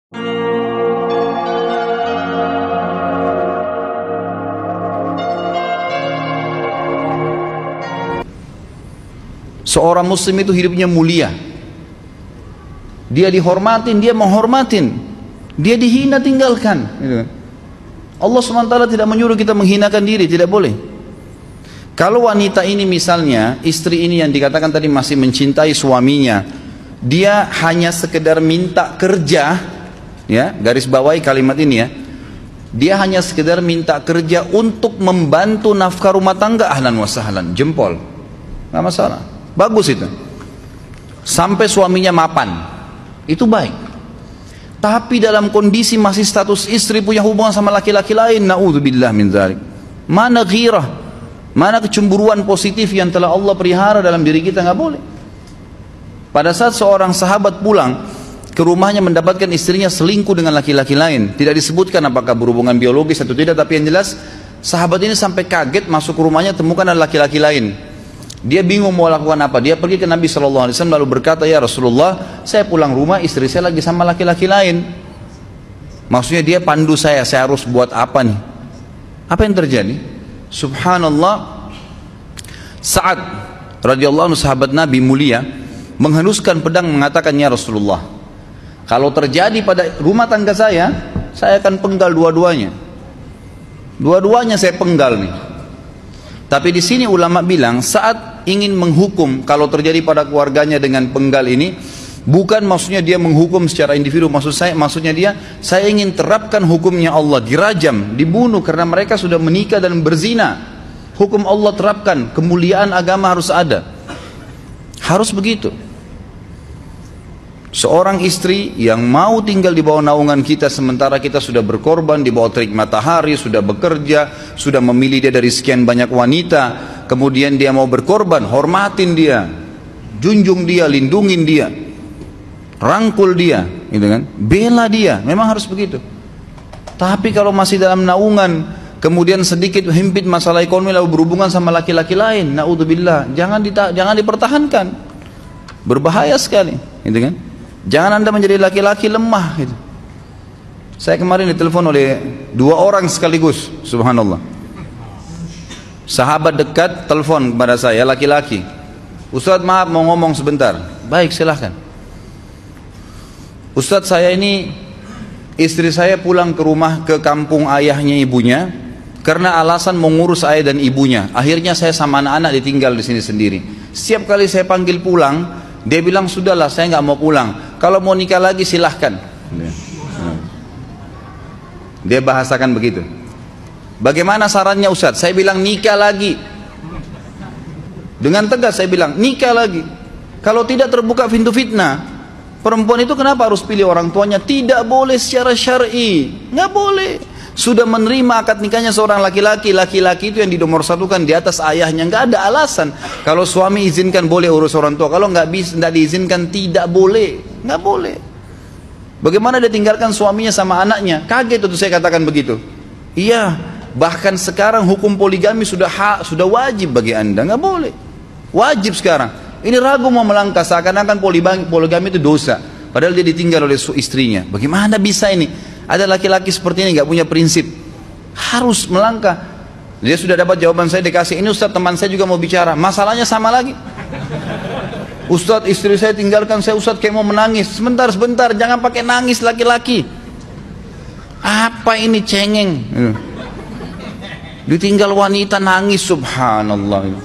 Seorang muslim itu hidupnya mulia. Dia dihormatin, dia menghormatin. Dia dihina, tinggalkan. Allah SWT tidak menyuruh kita menghinakan diri, tidak boleh. Kalau wanita ini misalnya, istri ini yang dikatakan tadi masih mencintai suaminya, dia hanya sekedar minta kerja, ya, garis bawahi kalimat ini ya. Dia hanya sekedar minta kerja untuk membantu nafkah rumah tangga, ahlan wa sahlan, jempol. Nggak masalah. Bagus itu. Sampai suaminya mapan. Itu baik. Tapi dalam kondisi masih status istri punya hubungan sama laki-laki lain, na'udzubillah min dzalik. Mana ghirah? Mana kecemburuan positif yang telah Allah pelihara dalam diri kita? Nggak boleh. Pada saat seorang sahabat pulang ke rumahnya mendapatkan istrinya selingkuh dengan laki-laki lain, tidak disebutkan apakah berhubungan biologis atau tidak, tapi yang jelas sahabat ini sampai kaget masuk ke rumahnya temukan ada laki-laki lain. Dia bingung mau lakukan apa. Dia pergi ke Nabi SAW lalu berkata, ya Rasulullah, saya pulang rumah istri saya lagi sama laki-laki lain. Maksudnya dia pandu saya harus buat apa nih? Apa yang terjadi? Subhanallah, Sa'ad radhiyallahu anhu sahabat Nabi mulia menghenuskan pedang mengatakan, ya Rasulullah, kalau terjadi pada rumah tangga saya akan penggal dua-duanya. Dua-duanya saya penggal nih. Tapi di sini ulama bilang saat ingin menghukum kalau terjadi pada keluarganya dengan penggal ini, bukan maksudnya dia menghukum secara individu, maksudnya saya ingin terapkan hukumnya Allah, dirajam, dibunuh karena mereka sudah menikah dan berzina. Hukum Allah terapkan, kemuliaan agama harus ada. Harus begitu. Seorang istri yang mau tinggal di bawah naungan kita sementara kita sudah berkorban di bawah terik matahari, sudah bekerja, sudah memilih dia dari sekian banyak wanita, kemudian dia mau berkorban, hormatin dia, junjung dia, lindungin dia, rangkul dia, gitu kan? Bela dia, memang harus begitu. Tapi kalau masih dalam naungan, kemudian sedikit himpit masalah ekonomi lalu berhubungan sama laki-laki lain, naudzubillah, jangan dipertahankan, berbahaya sekali, gitu kan? Jangan Anda menjadi laki-laki lemah gitu. Saya kemarin ditelepon oleh dua orang sekaligus, subhanallah. Sahabat dekat telepon kepada saya, laki-laki. Ustaz, maaf mau ngomong sebentar. Baik, silahkan. Ustaz, saya ini istri saya pulang ke rumah ke kampung ayahnya ibunya karena alasan mengurus ayah dan ibunya. Akhirnya saya sama anak-anak ditinggal di sini sendiri. Setiap kali saya panggil pulang, dia bilang, sudahlah saya nggak mau pulang. Kalau mau nikah lagi silahkan. Dia bahasakan begitu. Bagaimana sarannya Ustaz? Saya bilang nikah lagi. Dengan tegas saya bilang nikah lagi. Kalau tidak terbuka pintu fitnah. Perempuan itu kenapa harus pilih orang tuanya? Tidak boleh secara syar'i. Nggak boleh. Sudah menerima akad nikahnya seorang laki-laki, laki-laki itu yang dinomorsatukan di atas ayahnya, nggak ada alasan. Kalau suami izinkan boleh urus orang tua, kalau nggak diizinkan tidak boleh, nggak boleh. Bagaimana dia tinggalkan suaminya sama anaknya? Kaget itu saya katakan begitu. Iya, bahkan sekarang hukum poligami sudah wajib bagi Anda, nggak boleh, wajib sekarang. Ini ragu mau melangkah seakan-akan poligami itu dosa, padahal dia ditinggal oleh istrinya. Bagaimana bisa ini? Ada laki-laki seperti ini nggak punya prinsip, harus melangkah. Dia sudah dapat jawaban saya dikasih, ini Ustaz teman saya juga mau bicara, masalahnya sama lagi. Ustaz istri saya tinggalkan saya, Ustaz kayak mau menangis. Sebentar, jangan pakai nangis laki-laki. Apa ini cengeng? Ditinggal wanita nangis, subhanallah.